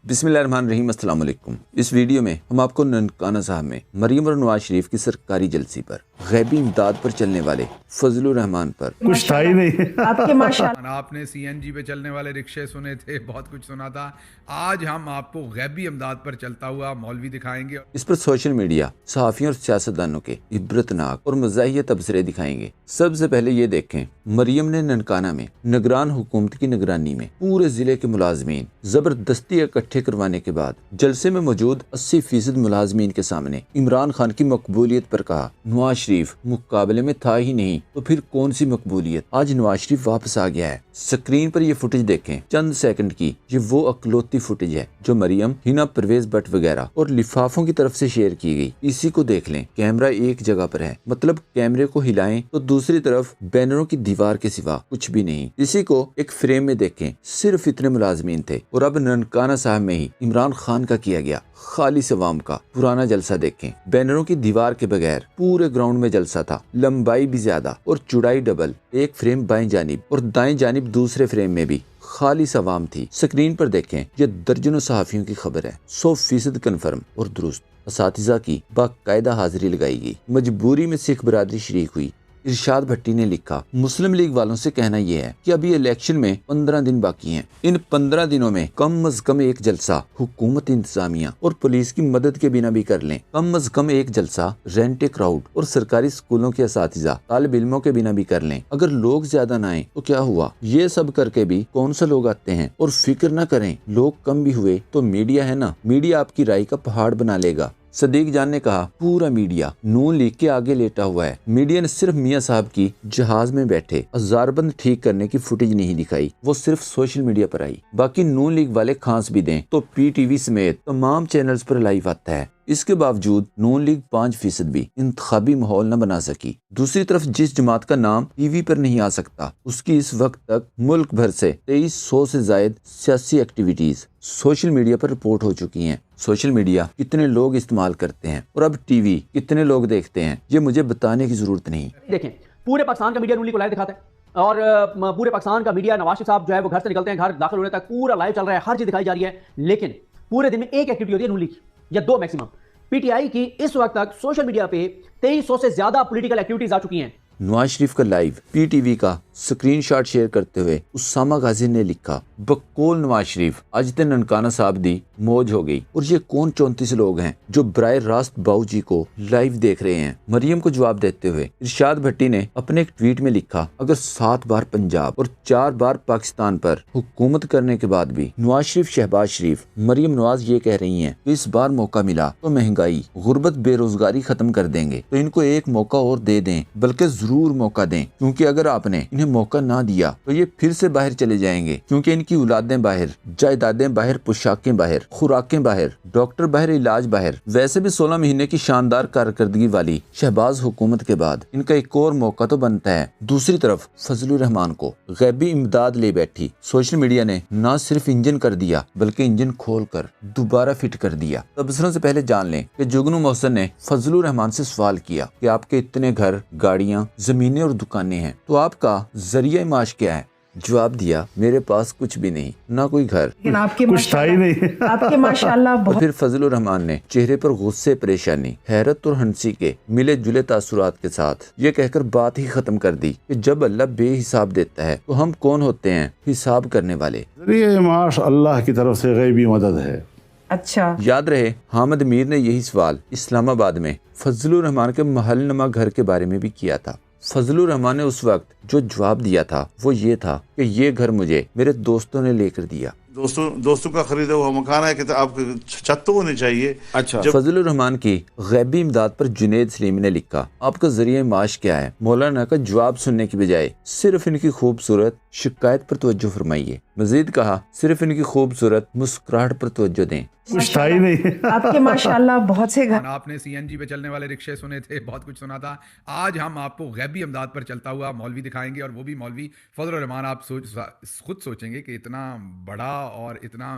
बिस्मिल्लाहिर्रहमानिर्रहीम। अस्सलाम वालेकुम। इस वीडियो में हम आपको ननकाना साहब में मरियम और नवाज शरीफ की सरकारी जलसी पर गैबी इमदाद पर चलने वाले फजलुर रहमान पर कुछ था ही नहीं आपके माशाअल्लाह। आपने सीएनजी पे चलने वाले रिक्शे सुने थे, बहुत कुछ सुना था। आज हम आपको गैबी इमदाद पर चलता हुआ मौलवी दिखाएंगे। इस पर सोशल मीडिया, सहाफ़ियों और सियासतदानों के इबरतनाक और मज़ाहिया तबसरे दिखाएंगे। सबसे पहले ये देखें, मरियम ने ननकाना में निगरान हुकूमत की निगरानी में पूरे जिले के मुलाजमीन जबरदस्ती इकट्ठे करवाने के बाद जलसे में मौजूद 80% मुलाजमीन के सामने इमरान खान की मकबूलियत पर कहा, नवाज शरीफ मुकाबले में था ही नहीं तो फिर कौन सी मकबूलियत। आज नवाज शरीफ वापस आ गया है। स्क्रीन पर ये फुटेज देखें, चंद सेकंड की। ये वो अकलौती फुटेज है जो मरियम, हिना परवेज भट्ट वगैरह और लिफाफों की तरफ से शेयर की गई। इसी को देख लें। कैमरा एक जगह पर है, मतलब कैमरे को हिलाएं तो दूसरी तरफ बैनरों की दीवार के सिवा कुछ भी नहीं। इसी को एक फ्रेम में देखें, सिर्फ इतने मुलाजमीन थे। और अब ननकाना साहब में ही इमरान खान का किया गया खालिस अवाम का पुराना जलसा देखें। बैनरों की दीवार के बगैर पूरे ग्राउंड में जलसा था, लंबाई भी ज्यादा और चौड़ाई डबल। एक फ्रेम बाएं जानिब और दाएं जानिब दूसरे फ्रेम में भी खालिस अवाम थी। स्क्रीन पर देखें, ये दर्जनों सहाफियों की खबर है, 100% कन्फर्म और दुरुस्त। असातिज़ा की बाकायदा हाजिरी लगाई गई। मजबूरी में सिख बरादरी शरीक हुई। इरशाद भट्टी ने लिखा, मुस्लिम लीग वालों से कहना यह है कि अभी इलेक्शन में 15 दिन बाकी हैं। इन 15 दिनों में कम अज कम एक जलसा हुकूमत, इंतजामिया और पुलिस की मदद के बिना भी कर लें। कम अज कम एक जलसा रेंट ए क्राउड और सरकारी स्कूलों के असातिज़ा, तालिब इल्मों के बिना भी कर लें। अगर लोग ज्यादा न आए तो क्या हुआ, ये सब करके भी कौन सा लोग आते हैं। और फिक्र न करें, लोग कम भी हुए तो मीडिया है ना, मीडिया आपकी राय का पहाड़ बना लेगा। सदीक जान ने कहा, पूरा मीडिया नून लीग के आगे लेटा हुआ है। मीडिया ने सिर्फ मियां साहब की जहाज में बैठे हजारबंद ठीक करने की फुटेज नहीं दिखाई, वो सिर्फ सोशल मीडिया पर आई। बाकी नून लीग वाले खांस भी दें तो PTV समेत तमाम चैनल्स पर लाइव आता है। इसके बावजूद नून लीग 5% भी इंतखाबी माहौल न बना सकी। दूसरी तरफ जिस जमात का नाम टीवी पर नहीं आ सकता, उसकी इस वक्त तक मुल्क भर से 2300 से जायद सियासी एक्टिविटीज सोशल मीडिया पर रिपोर्ट हो चुकी हैं। सोशल मीडिया कितने लोग इस्तेमाल करते हैं और अब टीवी कितने लोग देखते हैं, ये मुझे बताने की जरूरत नहीं। देखें, पूरे पाकिस्तान का मीडिया नून लीग को लाइव दिखाता है और पूरे पाकिस्तान का मीडिया नवाज शरीफ साहब जो है वो घर से निकलते हैं, घर दाखिल होने तक पूरा लाइव चल रहा है, हर चीज दिखाई जा रही है। लेकिन पूरे दिन में एक एक्टिविटी होती है नून लीग या 2 मैक्सिमम। PTI की इस वक्त तक सोशल मीडिया पे 2300 से ज्यादा पॉलिटिकल एक्टिविटीज आ चुकी हैं। नवाज शरीफ का लाइव PTV का स्क्रीनशॉट शेयर करते हुए उसामा गाजी ने लिखा, बकौल नवाज शरीफ आज ते ननकाना साहब दी मौज हो गई। और ये कौन 34 लोग हैं जो बराए रास्त बाऊ जी को लाइव देख रहे हैं। मरियम को जवाब देते हुए इरशाद भट्टी ने अपने एक ट्वीट में लिखा, अगर 7 बार पंजाब और 4 बार पाकिस्तान पर हुकूमत करने के बाद भी नवाज शरीफ, शहबाज शरीफ, मरियम नवाज ये कह रही हैं कि इस बार मौका मिला तो महंगाई, गुर्बत, बेरोजगारी खत्म कर देंगे, तो इनको एक मौका और दे दें, बल्कि जरूर मौका दें। क्योंकि अगर आपने इन्हें मौका ना दिया तो ये फिर से बाहर चले जाएंगे। क्योंकि इनकी औलादें बाहर, जायदादें बाहर, पोशाकें बाहर, खुराकें बाहर, डॉक्टर बाहर, इलाज बाहर। वैसे भी 16 महीने की शानदार कारकर्दगी वाली शहबाज हुकूमत के बाद इनका एक और मौका तो बनता है। दूसरी तरफ फजलुर रहमान को गैबी इमदाद ले बैठी सोशल मीडिया ने न सिर्फ इंजन कर दिया बल्कि इंजन खोल कर दोबारा फिट कर दिया। तबसरों से पहले जान लें कि जुगनू मोहसिन ने फजलुर रहमान से सवाल किया कि आपके इतने घर, गाड़ियां, जमीनें और दुकानें हैं, तो आपका जरिया माश क्या है। जवाब दिया, मेरे पास कुछ भी नहीं, ना कोई घर, लेकिन आपके कुछ था ही नहीं आपके माशाअल्लाह और बहुत। फिर फजलुर रहमान ने चेहरे पर गुस्से, परेशानी, हैरत और हंसी के मिले जुले तासुरात के साथ ये कहकर बात ही खत्म कर दी कि जब अल्लाह बेहिसाब देता है तो हम कौन होते हैं हिसाब करने वाले। जरिए माश अल्लाह की तरफ से गैबी मदद है। अच्छा, याद रहे, हामिद मीर ने यही सवाल इस्लामाबाद में फजलुर रहमान के महलनुमा घर के बारे में भी किया था। फजलुर रहमान ने उस वक्त जो जवाब दिया था वो ये था कि ये घर मुझे मेरे दोस्तों ने लेकर दिया। दोस्तों का खरीदा हुआ मकान है कि आप छत तो होनी चाहिए। अच्छा, फजलुर रहमान की गैबी इमदाद पर जुनेद सलीम ने लिखा, आपका जरिया माश क्या है। मौलाना का जवाब सुनने की बजाय सिर्फ इनकी खूबसूरत शिकायत पर तवज्जो फरमाइए। मजीद कहा, सिर्फ इनकी खूबसूरत मुस्कुराहट पर तवज्जो दें। कुछ था ही नहीं आपके माशाअल्लाह बहुत से घर। आपने सीएनजी पे चलने वाले रिक्शे सुने थे, बहुत कुछ सुना था। आज हम आपको गैबी इमदाद पर चलता हुआ मौलवी दिखाएंगे और वो भी मौलवी फजलुर रहमान। आप खुद सोचेंगे कि इतना बड़ा और इतना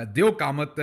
देव कामत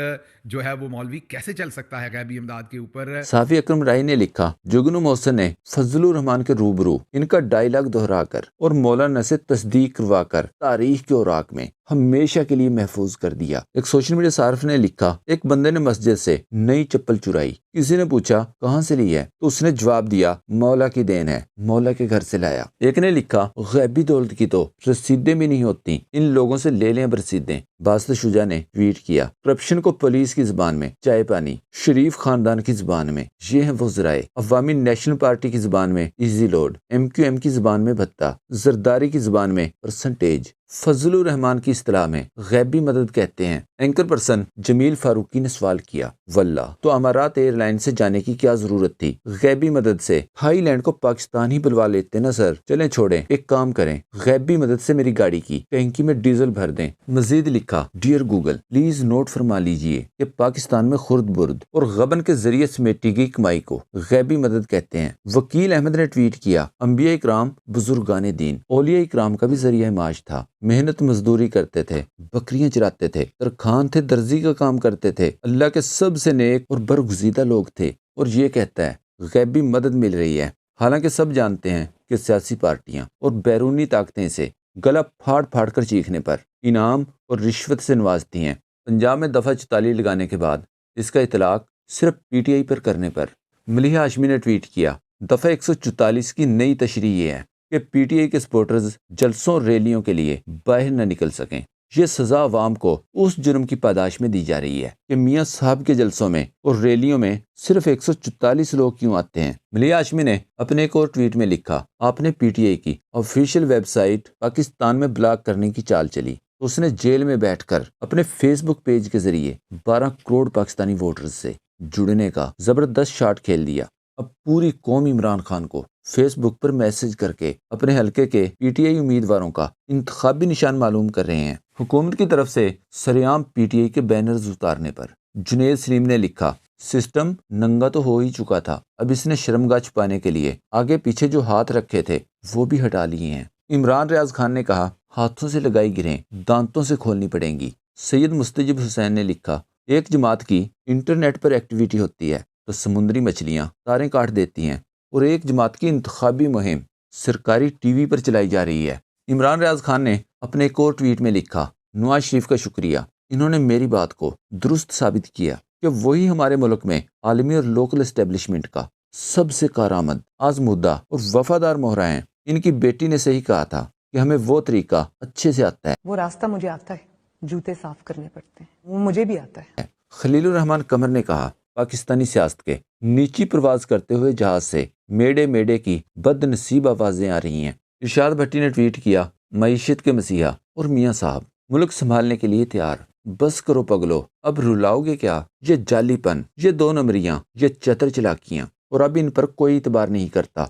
जो है वो मौलवी कैसे चल सकता है गैबी इमदाद के ऊपर। साफी अकरम राय ने लिखा, जुगनू मोहसिन ने फजलुर रहमान के रूबरू इनका डायलॉग दोहरा कर और मौलाना से तस्दीक करवा چھپوا کر تاریخ کے اوراق میں ہمیشہ کے لیے محفوظ کر دیا۔ ایک سوشل میڈیا صارف نے لکھا، ایک بندے نے مسجد سے نئی چپل چرائی، کسی نے پوچھا کہاں سے لی ہے تو اس نے جواب دیا مولا کی دین ہے، مولا کے گھر سے لایا۔ ایک نے لکھا، غیبی دولت کی تو رسیدیں بھی نہیں ہوتی، ان لوگوں سے لے لیں اب رسیدیں۔ باسط شجاع نے ٹویٹ کیا، کرپشن کو پولیس کی زبان میں چائے پانی، شریف خاندان کی زبان میں یہ ہیں وہ ذرائع، عوامی نیشنل پارٹی کی زبان میں ایزی لوڈ، MQM کی زبان میں بھتہ، زرداری کی زبان میں پرسنٹیج، فضل الرحمان کی اصطلاح میں غیبی مدد کہتے ہیں۔ اینکر پرسن جمیل فاروقی نے سوال کیا، واللہ تو امارات ایئر لائن سے جانے کی کیا ضرورت تھی؟ غیبی مدد سے تھائی لینڈ کو پاکستان ہی بلوا لیتے نا سر۔ چلیں چھوڑیں، ایک کام کریں، غیبی مدد سے میری گاڑی کی ٹینکی میں ڈیزل بھر دیں۔ مزید لکھا، ڈیئر گوگل پلیز نوٹ فرما لیجئے کہ پاکستان میں خرد برد اور غبن کے ذریعے سمیٹی گئی کمائی کو غیبی مدد کہتے ہیں۔ وکیل احمد نے ٹویٹ کیا، انبیاء اکرام بزرگان دین اولیاء اکرام کا بھی ذریعہ معاش تھا، محنت مزدوری کرتے تھے، بکریاں چراتے تھے، ترخان تھے، درزی کا کام کرتے تھے، اللہ کے سب سے نیک اور برگزیدہ لوگ تھے، اور یہ کہتا ہے غیبی مدد مل رہی ہے۔ حالانکہ سب جانتے ہیں کہ سیاسی پارٹیاں اور بیرونی طاقتیں سے گلا پھاڑ پھاڑ کر چیخنے پر انعام اور رشوت سے نوازتی ہیں۔ پنجاب میں دفعہ 44 لگانے کے بعد اس کا اطلاق صرف PTI پر کرنے پر ملیحہ ہاشمی نے ٹویٹ کیا، دفعہ 144 کی نئی تشریح یہ ہے کہ PTI کے سپورٹرز جلسوں اور ریلیوں کے لیے باہر نہ نکل سکیں۔ یہ سزا عوام کو اس جرم کی پاداش میں دی جا رہی ہے کہ میاں صاحب کے جلسوں میں اور ریلیوں میں صرف 144 لوگ کیوں آتے ہیں۔ ملیحہ ہاشمی نے اپنے ایک اور ٹویٹ میں لکھا، آپ نے PTI کی آفیشیل ویب سائٹ پاکستان میں بلاک کرنے کی چال چلی تو اس نے جیل میں بیٹھ کر اپنے فیس بک پیج کے ذریعے 12 کروڑ پاکستانی ووٹرز سے جڑنے کا زبردست شاٹ کھیل دیا۔ اب پوری قوم عمران خان کو فیس بک پر میسج کر کے اپنے حلقے کے PTI امیدواروں کا انتخابی نشان معلوم کر رہے ہیں۔ حکومت کی طرف سے سریعام PTI کے بینرز اتارنے پر جنید سلیم نے لکھا، سسٹم ننگا تو ہو ہی چکا تھا، اب اس نے شرمگاہ چھپانے کے لیے آگے پیچھے جو ہاتھ رکھے تھے وہ بھی ہٹا لیے ہیں۔ عمران ریاض خان نے کہا، ہاتھوں سے لگائی گریں دانتوں سے کھولنی پڑیں گی۔ سید مستجب حسین نے لکھا، ایک جماعت کی انٹرنیٹ پر ایکٹیویٹی ہوتی ہے تو سمندری مچھلیاں تاریں کاٹ دیتی ہیں، اور ایک جماعت کی انتخابی مہم سرکاری ٹی وی پر چلائی جا رہی ہے۔ عمران ریاض خان نے اپنے ایک اور ٹویٹ میں لکھا، نواز شریف کا شکریہ، انہوں نے میری بات کو درست ثابت کیا کہ وہی ہمارے ملک میں عالمی اور لوکل اسٹیبلشمنٹ کا سب سے کارآمد، آزمودہ اور وفادار مہرہ ہیں۔ ان کی بیٹی نے صحیح کہا تھا کہ ہمیں وہ طریقہ اچھے سے آتا ہے، وہ راستہ مجھے آتا ہے، جوتے صاف کرنے پڑتے ہیں، وہ مجھے بھی آتا ہے۔ خلیل الرحمان قمر نے کہا، پاکستانی سیاست کے نیچی پرواز کرتے ہوئے جہاز سے میڈے میڈے کی بد نصیب آوازیں آ رہی ہیں۔ ارشاد بھٹی نے ٹویٹ کیا، معیشت کے مسیحا اور میاں صاحب ملک سنبھالنے کے لیے تیار، بس کرو پگلو، اب رلاؤ گے کیا؟ یہ جعلی پن، یہ 2 نمبریاں، یہ چتر چلاکیاں، اور اب ان پر کوئی اعتبار نہیں کرتا۔